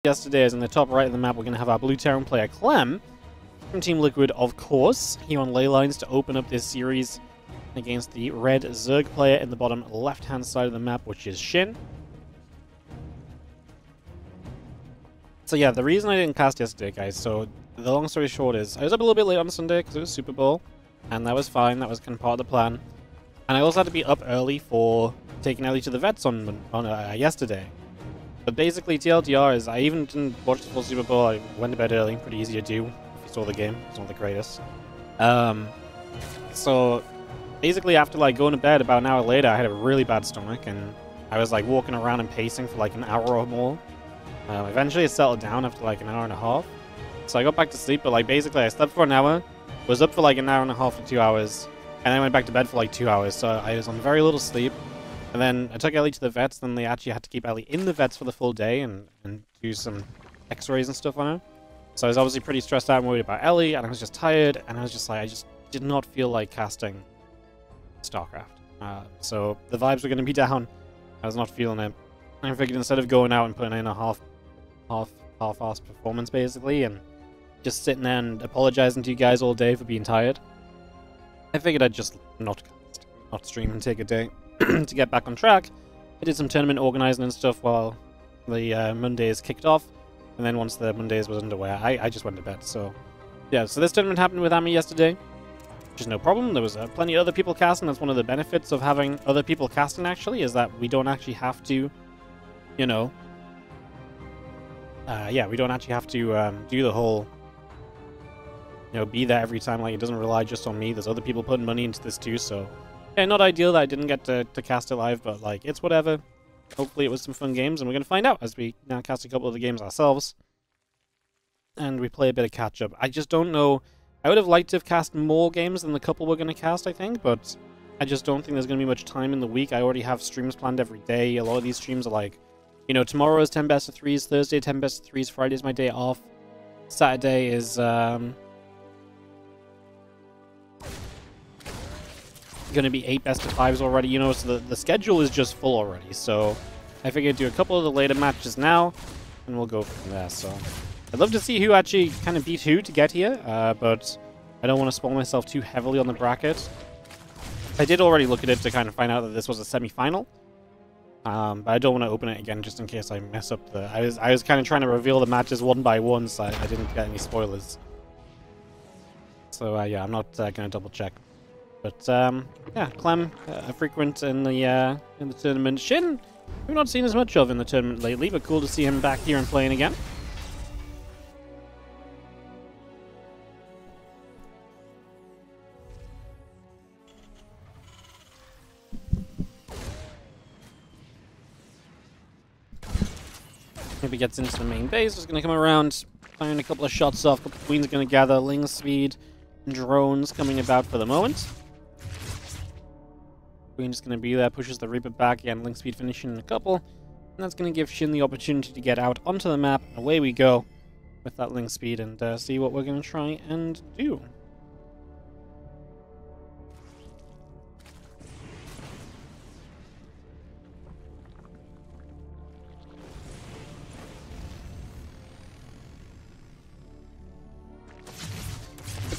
yesterday is in the top right of the map, we're going to have our Blue Terran player Clem from Team Liquid, of course, here on ley lines to open up this series against the red Zerg player in the bottom left-hand side of the map, which is SHIN. So yeah, the reason I didn't cast yesterday, guys, so the long story short is, I was up a little bit late on Sunday because it was Super Bowl, and that was fine, that was kind of part of the plan. And I also had to be up early for taking Ellie to the vets on yesterday. But basically, TLDR is, I even didn't watch the full Super Bowl, I went to bed early, pretty easy to do, if you saw the game, it's not the greatest. So, basically after like going to bed about an hour later, I had a really bad stomach, and I was like walking around and pacing for like an hour or more. Eventually it settled down after like an hour and a half. So I got back to sleep, but like basically I slept for an hour, was up for like an hour and a half to 2 hours, and then went back to bed for like 2 hours, so I was on very little sleep. And then I took Ellie to the vets, then they actually had to keep Ellie in the vets for the full day and do some x-rays and stuff on her. So I was obviously pretty stressed out and worried about Ellie, and I was just tired, and I was just like, I just did not feel like casting StarCraft. So the vibes were going to be down. I was not feeling it. I figured instead of going out and putting in a half-assed performance, basically, and just sitting there and apologizing to you guys all day for being tired, I figured I'd just not stream and take a day to get back on track. I did some tournament organizing and stuff while the Mondays kicked off, and then once the Mondays was underway, I just went to bed. So yeah, so this tournament happened with Ami yesterday, which is no problem. There was plenty of other people casting. That's one of the benefits of having other people casting, actually, is that we don't actually have to, you know, we don't actually have to do the whole, you know, be there every time. Like, it doesn't rely just on me. There's other people putting money into this too, so yeah, not ideal that I didn't get to cast it live, but like, it's whatever. Hopefully it was some fun games, and we're going to find out as we now cast a couple of the games ourselves. And we play a bit of catch-up. I just don't know. I would have liked to have cast more games than the couple we're going to cast, I think, but I just don't think there's going to be much time in the week. I already have streams planned every day. A lot of these streams are like, you know, tomorrow is 10 best of 3s, Thursday 10 best of 3s, Friday's my day off, Saturday is going to be 8 best of 5s already, you know, so the schedule is just full already. So I figured I'd do a couple of the later matches now, and we'll go from there. So I'd love to see who actually kind of beat who to get here, but I don't want to spoil myself too heavily on the bracket. I did already look at it to kind of find out that this was a semi-final, but I don't want to open it again just in case I mess up the... I was kind of trying to reveal the matches one by one, so I didn't get any spoilers. So yeah, I'm not going to double check. But yeah, Clem, a frequent in the tournament. SHIN, we've not seen as much of in the tournament lately, but cool to see him back here and playing again. Maybe gets into the main base, just going to come around, firing a couple of shots off, a couple of queens are going to gather, Ling speed, drones coming about for the moment. Queen just going to be there, pushes the Reaper back, again, Link speed finishing in a couple, and that's going to give SHIN the opportunity to get out onto the map, and away we go with that Link speed, and see what we're going to try and do.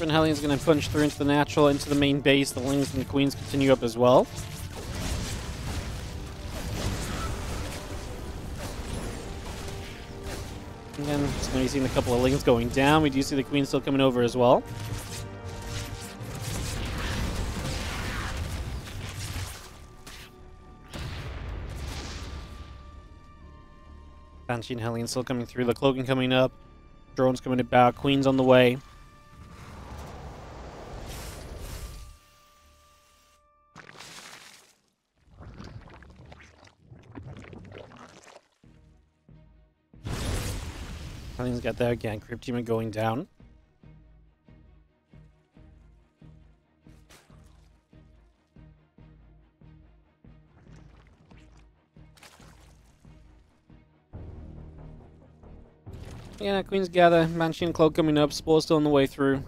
Hellion's going to punch through into the natural, into the main base. The Lings and the Queens continue up as well. Again, just going to be seeing a couple of Lings going down. We do see the Queen still coming over as well. Banshee and Hellion still coming through. The cloaking coming up. Drones coming about. Queen's on the way. Hellion's got there again. Creep team going down. Yeah, Queen's gather. Banshee and Cloak coming up. Spore still on the way through.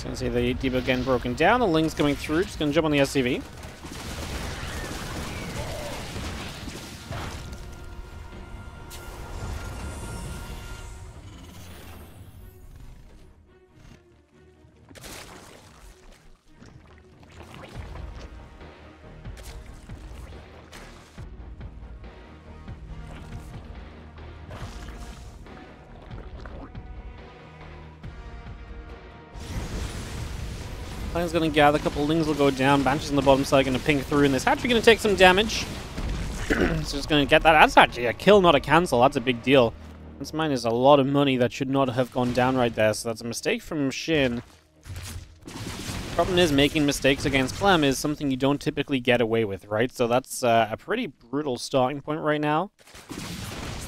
Gonna see the depot again broken down. The Ling's coming through. Just gonna jump on the SCV. Clem's going to gather, a couple of Lings will go down, Banshees on the bottom side going to ping through, and this Hatchery going to take some damage. So just going to get that. That's actually a kill, not a cancel. That's a big deal. This mine is a lot of money that should not have gone down right there, so that's a mistake from Shin. Problem is, making mistakes against Clem is something you don't typically get away with, right? So that's a pretty brutal starting point right now.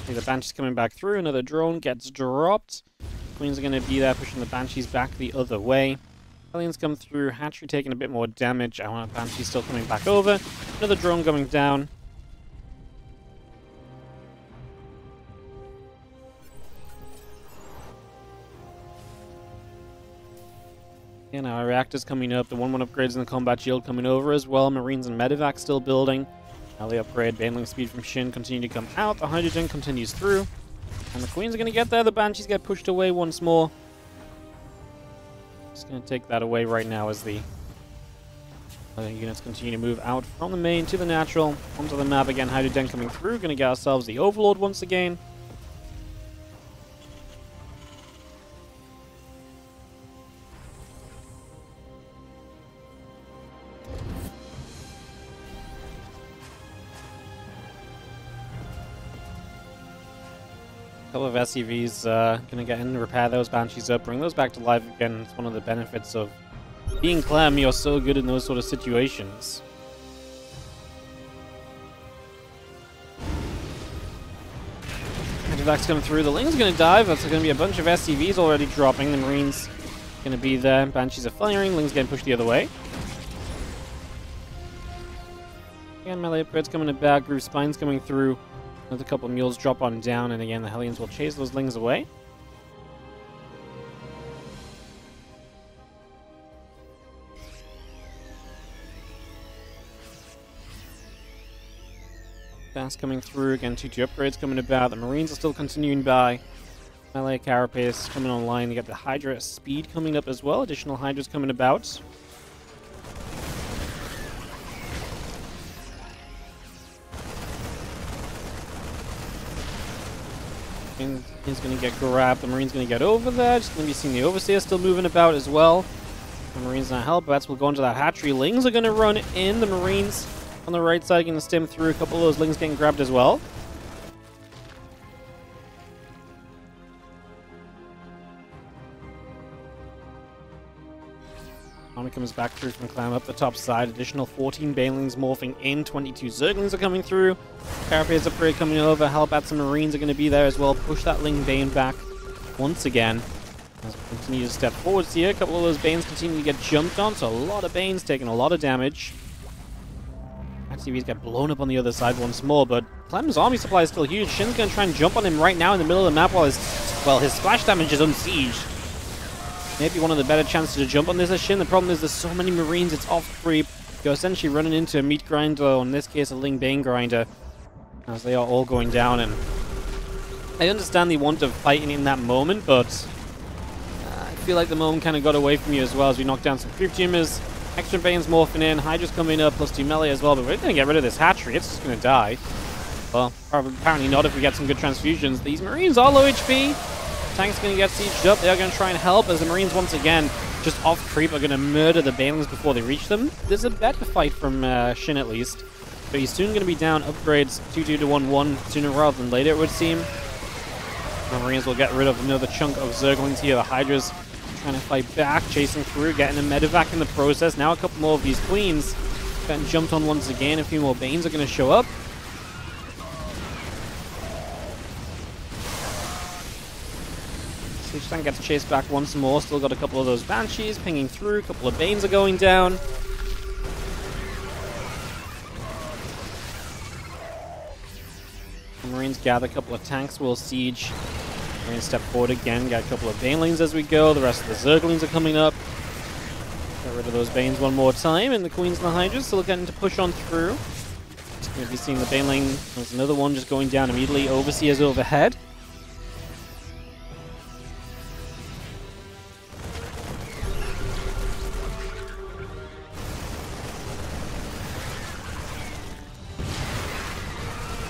See the Banshees coming back through, another drone gets dropped. Queens are going to be there, pushing the Banshees back the other way. Aliens come through, Hatchery taking a bit more damage. I want a Banshee still coming back over. Another drone going down. Yeah, now our reactor's coming up. The 1-1 upgrades in the combat shield coming over as well. Marines and Medivac still building. Now the upgrade, Baneling speed from Shin continue to come out. The hydrogen continues through. And the Queens are going to get there. The Banshees get pushed away once more. Just going to take that away right now as the other units continue to move out from the main to the natural. Onto the map again, Hydrogen coming through. Going to get ourselves the Overlord once again. Couple of SCVs going to get in, repair those Banshees up, bring those back to life again. It's one of the benefits of being Clem. You're so good in those sort of situations. Medivac's coming through. The Ling's going to dive. That's going to be a bunch of SCVs already dropping. The Marines going to be there. Banshees are firing. Ling's getting pushed the other way. Again, melee upgrades coming to back. Groove Spines coming through. Another couple of mules drop on down, and again, the Hellions will chase those Lings away. Fast coming through, again, 2-2 upgrades coming about. The Marines are still continuing by. Melee Carapace coming online. You got the Hydra speed coming up as well. Additional Hydras coming about. He's going to get grabbed. The Marine's going to get over there. Just going to be seeing the Overseer still moving about as well. The Marines not help. Bats will go into that Hatchery. Lings are going to run in. The Marines on the right side going to stem through. A couple of those Lings getting grabbed as well. Army comes back through from Clam up the top side. Additional 14 Banelings morphing in. 22 Zerglings are coming through. Carapace upgrade coming over. Hellbats and Marines are going to be there as well. Push that Ling Bane back once again. As we continue to step forwards here. A couple of those Banes continue to get jumped on. So a lot of Banes taking a lot of damage. SCVs get blown up on the other side once more. But Clem's army supply is still huge. Shin's going to try and jump on him right now in the middle of the map while his splash damage is unsieged. Maybe one of the better chances to jump on this is Shin. The problem is there's so many Marines, it's off creep. You're essentially running into a meat grinder, or in this case a Ling Bane grinder, as they are all going down. And I understand the want of fighting in that moment, but I feel like the moment kind of got away from you as well as we knocked down some creep tumors. Extra Banes morphing in, Hydra's coming up, plus 2 melee as well, but we're going to get rid of this Hatchery. It's just going to die. Well, apparently not if we get some good transfusions. These Marines are low HP. Tank's going to get sieged up. They are going to try and help as the Marines once again, just off creep, are going to murder the Banelings before they reach them. There's a better fight from Shin at least. But he's soon going to be down upgrades 2-2 to 1-1 sooner rather than later, it would seem. The Marines will get rid of another chunk of Zerglings here. The Hydra's trying to fight back, chasing through, getting a Medivac in the process. Now a couple more of these Queens getting jumped on once again. A few more Banes are going to show up. Siege Tank gets chased back once more. Still got a couple of those Banshees pinging through. A couple of Banes are going down. The Marines gather a couple of tanks. Will siege. Marines step forward again. Got a couple of Banelings as we go. The rest of the Zerglings are coming up. rid of those Banes one more time, and the Queens and the Hydras still getting to push on through. Just going to be seeing the Bane lane. There's another one just going down immediately. Overseer's overhead.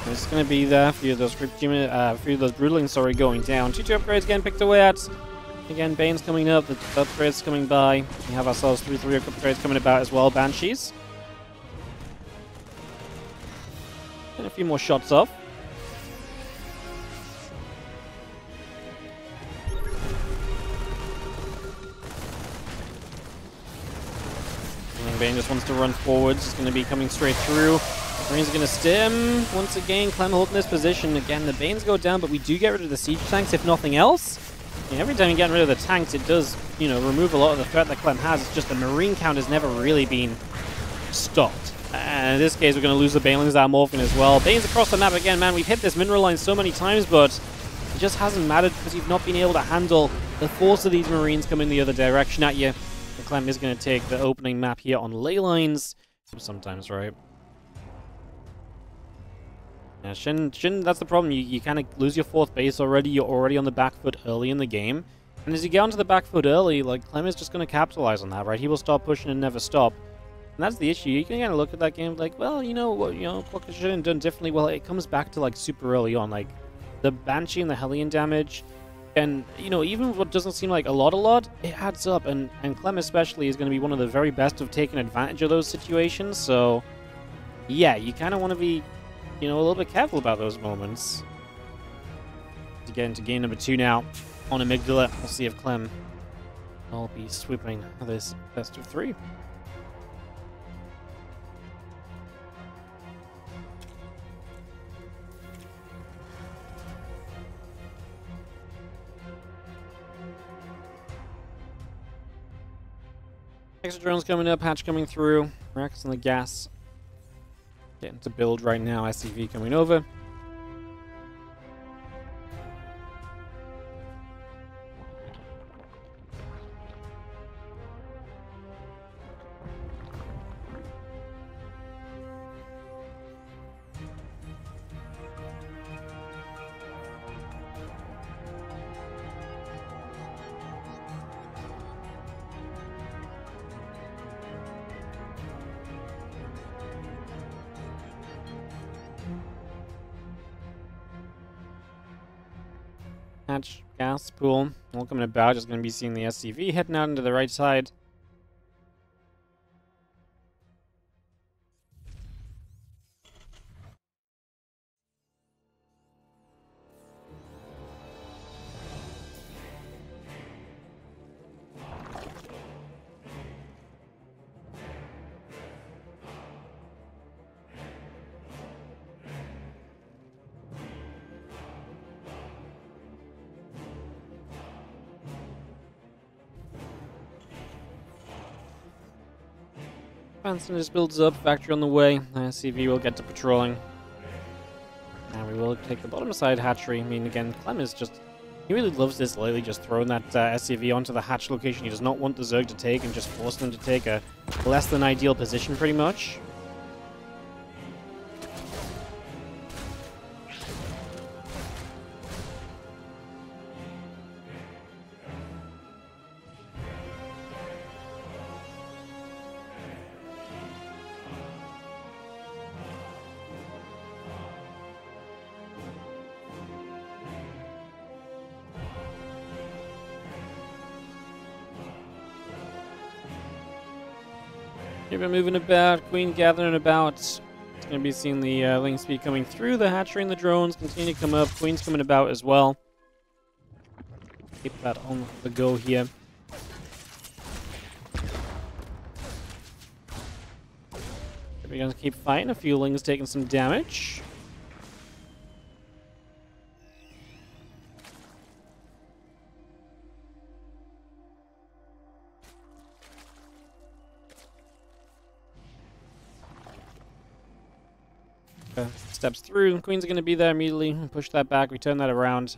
It's going to be there. A few of those Broodlings, sorry, going down. 2-2 upgrades getting picked away at. Again, Bane's coming up, the upgrades coming by. We have ourselves 3 upgrades coming about as well. Banshees. And a few more shots off. And Bane just wants to run forwards. He's going to be coming straight through. Marines are going to stim. Once again, Clem holding this position. Again, the Banes go down, but we do get rid of the siege tanks, if nothing else. And every time you get rid of the tanks, it does, you know, remove a lot of the threat that Clem has. It's just the Marine count has never really been stopped. And in this case, we're going to lose the Banelings that are morphing as well. Bane's across the map again, man. We've hit this mineral line so many times, but it just hasn't mattered because you've not been able to handle the force of these Marines coming the other direction at you. And Clem is going to take the opening map here on ley lines. Sometimes, right? Yeah, Shin, that's the problem. You kind of lose your 4th base already. You're already on the back foot early in the game. And as you get onto the back foot early, like, Clem is just going to capitalize on that, right? He will start pushing and never stop. And that's the issue. You can kind of look at that game like, well, what could have done differently? Well, it comes back to, like, super early on. Like, the Banshee and the Hellion damage. And, you know, even what doesn't seem like a lot, it adds up. And Clem especially is going to be one of the very best of taking advantage of those situations. So, yeah, you kind of want to be, you know, a little bit careful about those moments. To get into game number 2 now on Amygdala. We'll see if Clem will be sweeping this best of 3. Extra drones coming up, hatch coming through, Rex and the gas getting to build right now, SCV coming over. Hatch, gas, pool, all coming about. Just going to be seeing the SCV heading out into the right side. Fanson just builds up, factory on the way. SCV will get to patrolling. And we will take the bottom side hatchery. I mean, again, Clem is just... He really loves this lately, just throwing that SCV onto the hatch location. He does not want the Zerg to take and just force them to take a less than ideal position, pretty much. Keep it moving about, Queen gathering about. It's going to be seeing the link speed coming through, the hatchery and the drones continue to come up. Queen's coming about as well. Keep that on the go here. We're going to keep fighting. A few lings taking some damage. Steps through. Queen's are going to be there immediately. Push that back. We turn that around.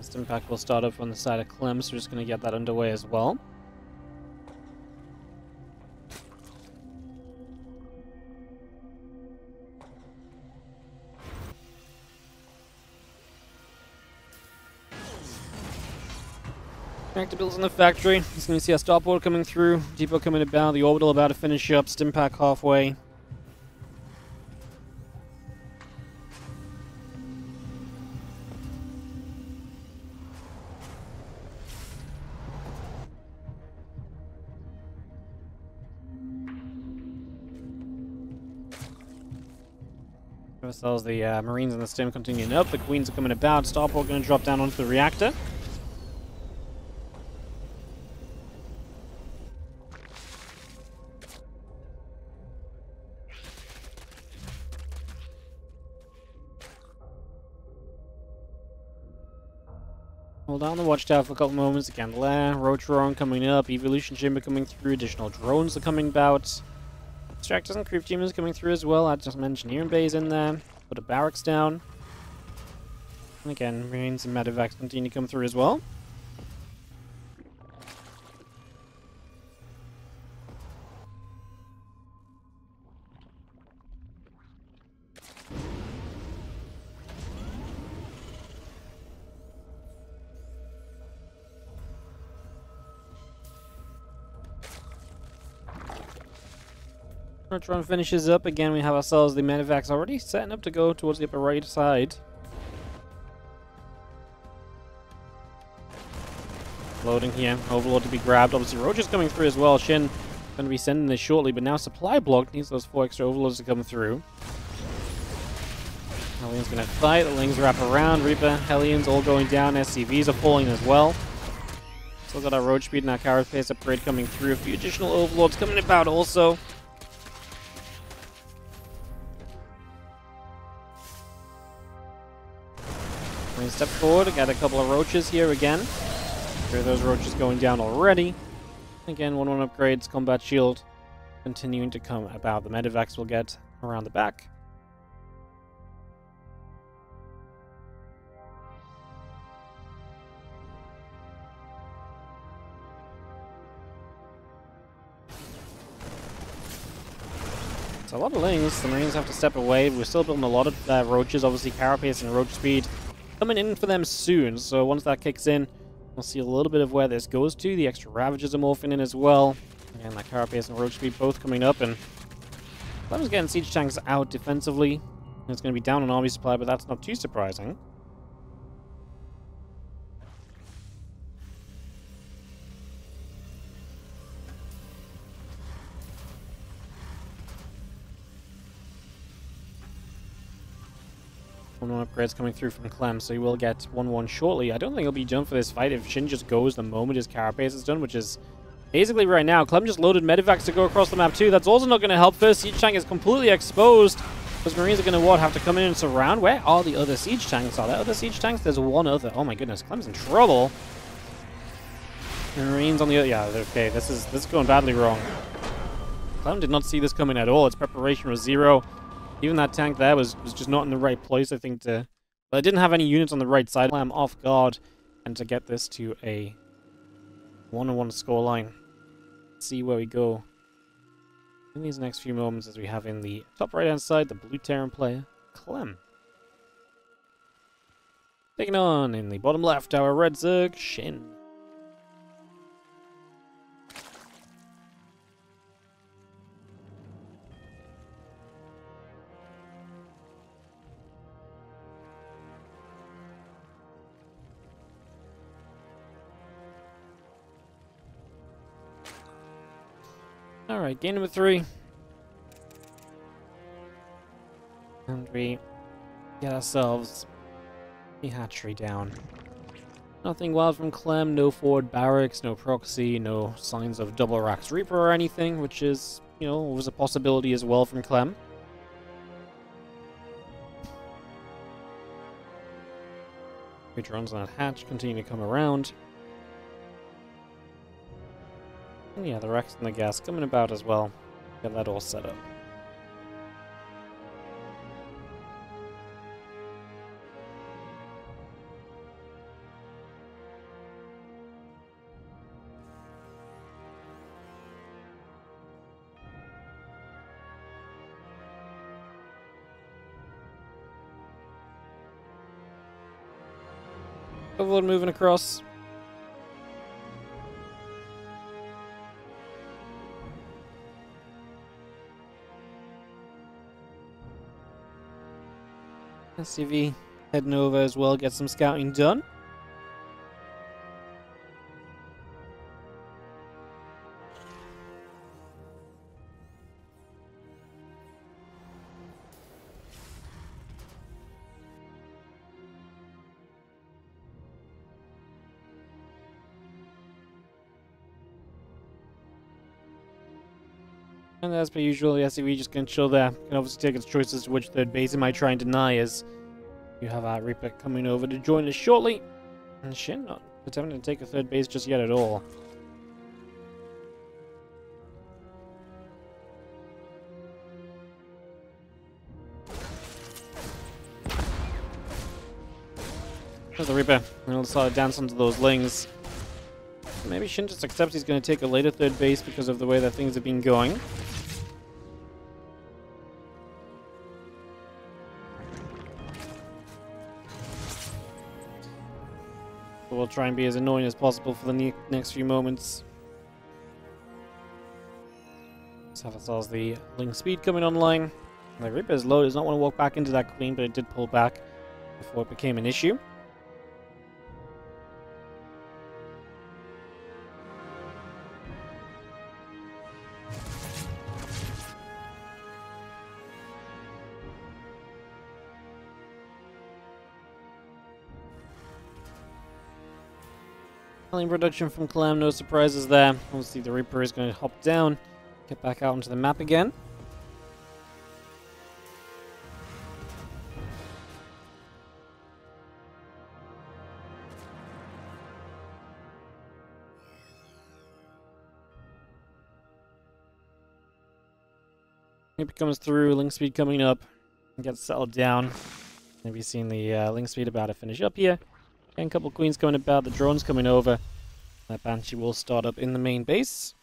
Stimpack will start up on the side of Clem, so we're just going to get that underway as well. Reactor builds in the factory. Just going to see our starport coming through. Depot coming about. The orbital about to finish up. Stimpack halfway. Ourselves the Marines and the Stim continuing up. The Queens are coming about. Starport going to drop down onto the reactor. Hold on the watchtower for a couple moments. Again, Rotron coming up. Evolution Chamber coming through. Additional drones are coming about. Extractors and creep teamers coming through as well. Add some engineering bays in there. Put a barracks down. And again, Marines and medevacs continue to come through as well. Rotron finishes up. Again, we have ourselves the medevacs already setting up to go towards the upper right side. Loading here. Overlord to be grabbed. Obviously, Roger's coming through as well. Shin going to be sending this shortly, but now supply block needs those 4 extra Overlords to come through. Hellions going to fight. The Lings wrap around. Reaper, Hellions all going down. SCVs are falling as well. Still got our road speed and our carapace upgrade coming through. A few additional Overlords coming about also. Step forward, got a couple of roaches here again. Sure, those roaches going down already. Again, 1-1 upgrades, combat shield continuing to come about. The medevacs will get around the back. It's a lot of Lings. The Marines have to step away. We're still building a lot of roaches. Obviously, carapace and roach speed coming in for them soon, so once that kicks in, we'll see a little bit of where this goes to. The extra Ravagers are morphing in as well. And that Carapace and Roach Speed both coming up, and Clem's getting siege tanks out defensively. It's going to be down on army supply, but that's not too surprising. Upgrades coming through from Clem, so he will get 1-1 shortly. I don't think he'll be done for this fight if Shin just goes the moment his carapace is done, which is basically right now. Clem just loaded medevacs to go across the map too. That's also not going to help. First siege tank is completely exposed. Those Marines are going to have to come in and surround. Where are the other siege tanks? Are there other siege tanks? There's one other. Oh my goodness, Clem's in trouble. The Marines on the other. Yeah, okay. This is going badly wrong. Clem did not see this coming at all. Its preparation was 0. Even that tank there was just not in the right place, I think, to... But it didn't have any units on the right side. I'm off guard, and to get this to a 1-1 scoreline. Let's see where we go in these next few moments as we have in the top right-hand side, the blue Terran player, Clem. Taking on, in the bottom left, our red Zerg, Shin. Alright, game number 3. And we get ourselves the hatchery down. Nothing wild from Clem, no forward barracks, no proxy, no signs of double Rax Reaper or anything, which is, you know, was a possibility as well from Clem. Drones on that hatch continue to come around. And yeah, the Rex and the gas coming about as well. Get that all set up. Overlord moving across. SCV heading over as well, get some scouting done. And as per usual, the SCV just gonna chill there. Can obviously take its choice as to which third base it might try and deny, as you have our Reaper coming over to join us shortly. And Shin not attempting to take a third base just yet at all. There's the Reaper, and he'll decide to dance onto those lings. Maybe Shin just accepts he's going to take a later third base because of the way that things have been going. But we'll try and be as annoying as possible for the next few moments. Let's have ourselves the Ling speed coming online. The Reaper's low, does not want to walk back into that queen, but it did pull back before it became an issue. Production from Clem, no surprises there. Obviously the Reaper is going to hop down, get back out onto the map again. Reaper comes through, Link speed coming up, and gets settled down. Maybe seeing the Link speed about to finish up here. And a couple queens coming about, the drones coming over. That Banshee will start up in the main base.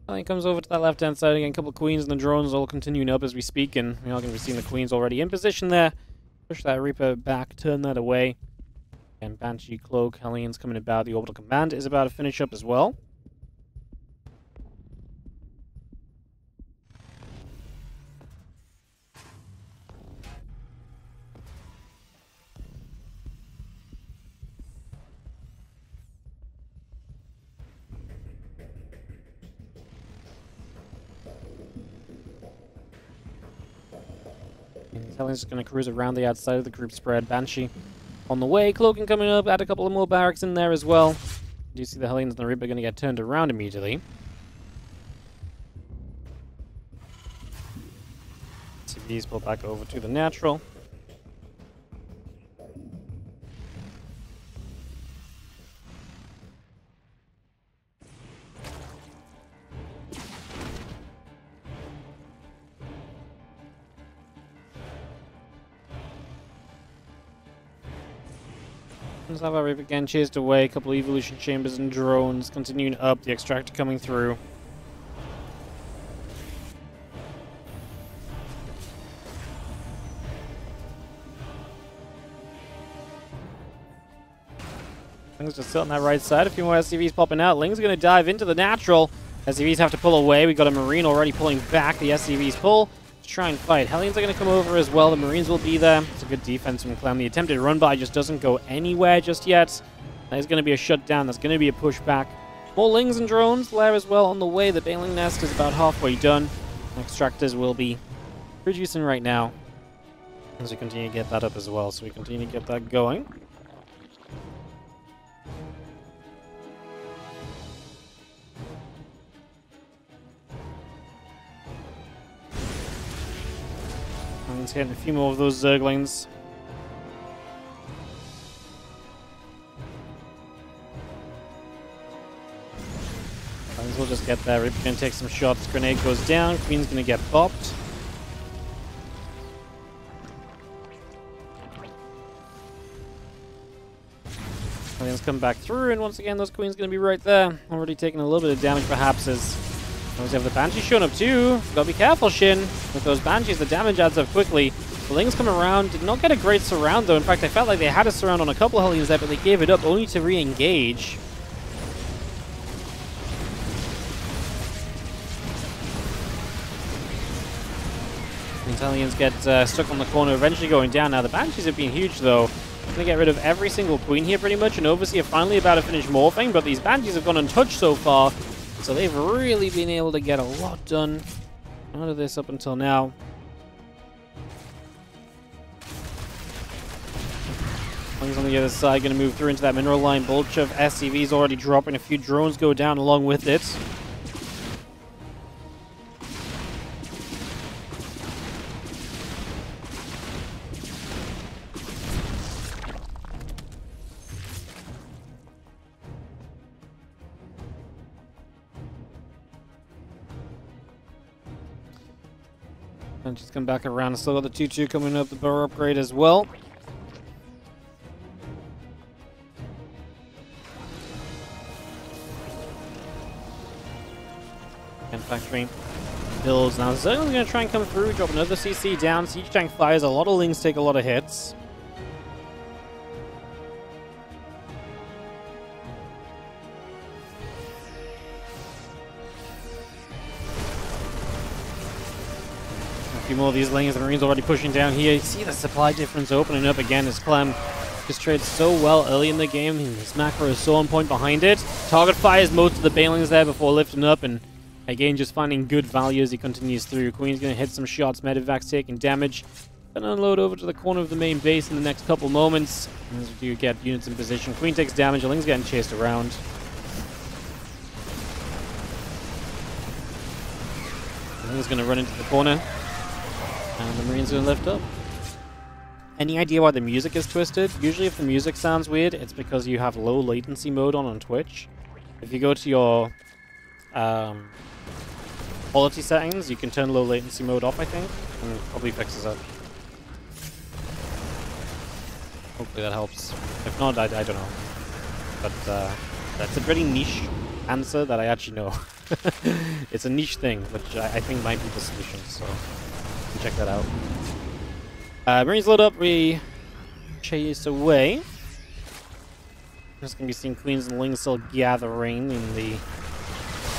And he comes over to that left-hand side again, a couple of queens and the drones all continuing up as we speak, and we are going to be seeing the queens already in position there. Push that Reaper back, turn that away. And Banshee, Cloak, Hellions coming about. The Orbital Command is about to finish up as well. And Hellions is going to cruise around the outside of the group spread. Banshee on the way, Cloaking coming up, add a couple of more barracks in there as well. Do you see the Hellions and the Reaper going to get turned around immediately? TvZ pull back over to the natural. Let's have our Reaper again chased away, a couple of evolution chambers and drones continuing up, the extractor coming through. Ling's just still on that right side, a few more SCVs popping out. Ling's going to dive into the natural. SCVs have to pull away, we got a Marine already pulling back, the SCVs pull. Try and fight. Hellions are going to come over as well. The Marines will be there. It's a good defense from Clem. The attempted run by just doesn't go anywhere just yet. There's going to be a shutdown. There's going to be a pushback. More Lings and drones there as well on the way. The Baneling Nest is about halfway done. Extractors will be producing right now as we continue to get that up as well. So we continue to get that going. He's getting a few more of those Zerglings. Might as well just get there. Reaper's going to take some shots. Grenade goes down. Queen's going to get bopped. come back through, and once again, those queens going to be right there. Already taking a little bit of damage, perhaps, as we have the Banshee showing up too. Gotta be careful, Shin. With those Banshees, the damage adds up quickly. The Lings come around, did not get a great surround, though. In fact, I felt like they had a surround on a couple of Hellions there, but they gave it up only to re-engage. Hellions get stuck on the corner, eventually going down. Now, the Banshees have been huge, though. Going to get rid of every single queen here, pretty much, and Overseer finally about to finish morphing, but these Banshees have gone untouched so far, so they've really been able to get a lot done out of this up until now. Lings on the other side going to move through into that mineral line. Bolchev SCV's already dropping. A few drones go down along with it. And just come back around. Still got the 2-2 coming up, the burrow upgrade as well. And factory builds. Now Zergling's going to try and come through, drop another CC down. Siege tank fires. A lot of Lings take a lot of hits. A few more of these Lings. The Marines already pushing down here. You see the supply difference opening up again as Clem just trades so well early in the game. His macro is so on point behind it. Target fires most of the Banelings there before lifting up, and again, just finding good value as he continues through. Queen's going to hit some shots. Medivac's taking damage. Then unload over to the corner of the main base in the next couple moments. As we do get units in position. Queen takes damage. Ling's getting chased around. Ling's going to run into the corner. And the Marine's going to lift up. Any idea why the music is twisted? Usually if the music sounds weird, it's because you have low latency mode on Twitch. If you go to your quality settings, you can turn low latency mode off, I think, and it probably fixes it. Hopefully that helps. If not, I don't know. But that's a pretty niche answer that I actually know. It's a niche thing, which I think might be the solution, so you can check that out. Marines load up, we chase away. Just going to be seeing Queens and Lings still gathering in the...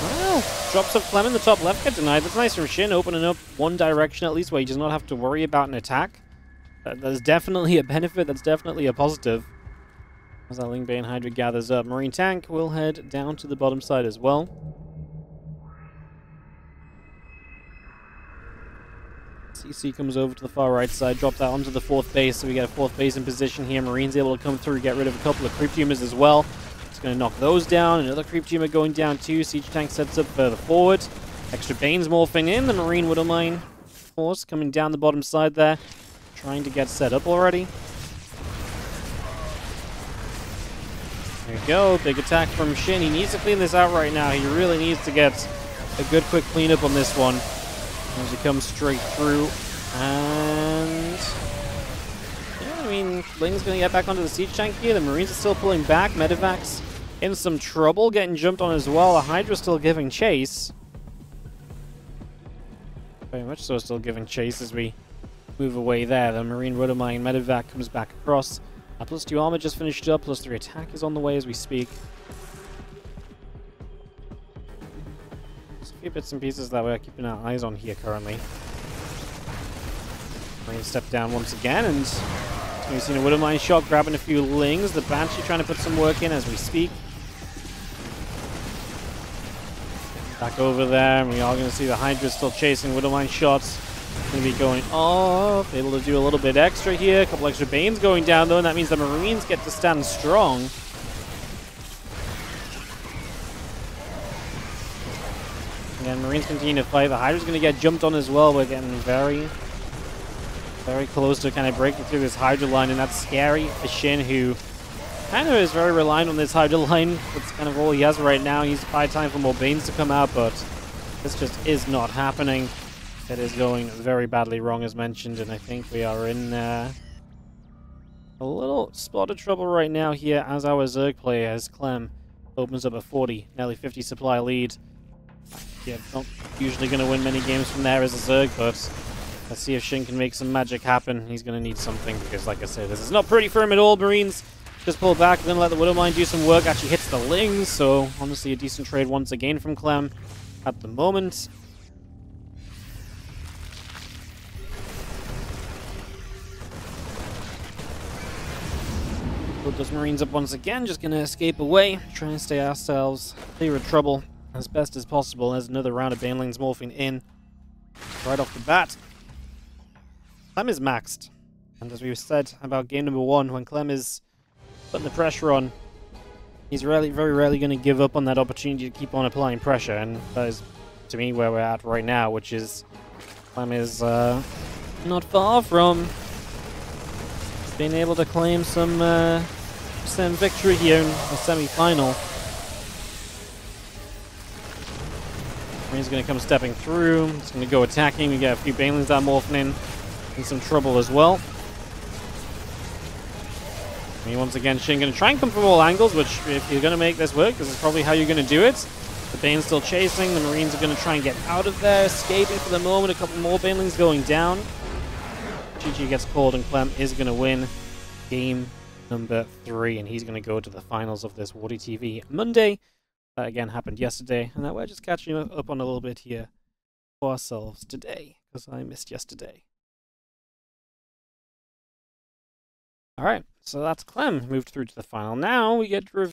Oh, drops of Clem in the top left get denied. That's nice from Shin, opening up one direction at least where he does not have to worry about an attack. That's definitely a benefit, that's definitely a positive. As that Lingbane Hydra gathers up, Marine Tank will head down to the bottom side as well. CC comes over to the far right side, drop that onto the fourth base, so we get a fourth base in position here. Marine's able to come through, get rid of a couple of creep tumors as well. It's going to knock those down. Another creep tumor going down too. Siege tank sets up further forward. Extra Banes morphing in. The Marine Widowmine force coming down the bottom side there, trying to get set up already. There we go. Big attack from Shin. He needs to clean this out right now. He really needs to get a good quick cleanup on this one as he comes straight through. And yeah, I mean, Ling's going to get back onto the siege tank here. The Marines are still pulling back. Medivac's in some trouble, getting jumped on as well. The Hydra's still giving chase. Very much so still giving chase as we move away there. The Marine Widowmine Medivac comes back across. +2 armor just finished up. +3 attack is on the way as we speak. There's a few bits and pieces that we're keeping our eyes on here currently. Marine step down once again, and we've seen a Widowmine shot grabbing a few Lings. The Banshee trying to put some work in as we speak. Back over there, and we are going to see the Hydra still chasing Widowmine shots. Going to be going off, able to do a little bit extra here. A couple extra Banes going down though, and that means the Marines get to stand strong. Again, Marines continue to fight. The Hydra's going to get jumped on as well. We're getting very close to kind of breaking through this Hydra line, and that's scary for Shin, who kind of is very reliant on this Hydra line. That's kind of all he has right now. He needs to buy time for more Banes to come out, but this just is not happening. It is going very badly wrong as mentioned, and I think we are in A little spot of trouble right now here as our Zerg player, as Clem opens up a 40, nearly 50 supply lead. Yeah, not usually going to win many games from there as a Zerg, but let's see if Shin can make some magic happen. He's going to need something because, like I said, this is not pretty for him at all. Marines just pull back. We're going to let the Widowmine do some work. Actually hits the Lings, so honestly a decent trade once again from Clem at the moment. Put those Marines up once again, just going to escape away, trying to stay ourselves clear of trouble as best as possible. There's another round of Banelings morphing in right off the bat. Clem is maxed, and as we've said about game number 1, when Clem is putting the pressure on, he's very rarely going to give up on that opportunity to keep on applying pressure, and that is, to me, where we're at right now, which is Clem is not far from being able to claim some victory here in the semi-final. He's going to come stepping through. He's going to go attacking. We get a few Banelings that are morphing in some trouble as well. I mean, once again, Shin going to try and come from all angles, which, if you're going to make this work, this is probably how you're going to do it. The Bane's still chasing. The Marines are going to try and get out of there, escaping for the moment. A couple more Banelings going down. GG gets called, and Clem is going to win game number 3, and he's going to go to the finals of this WardiTV Monday. That again happened yesterday, and that we're just catching up on a little bit here for ourselves today, because I missed yesterday. Alright, so that's Clem moved through to the final. Now we get to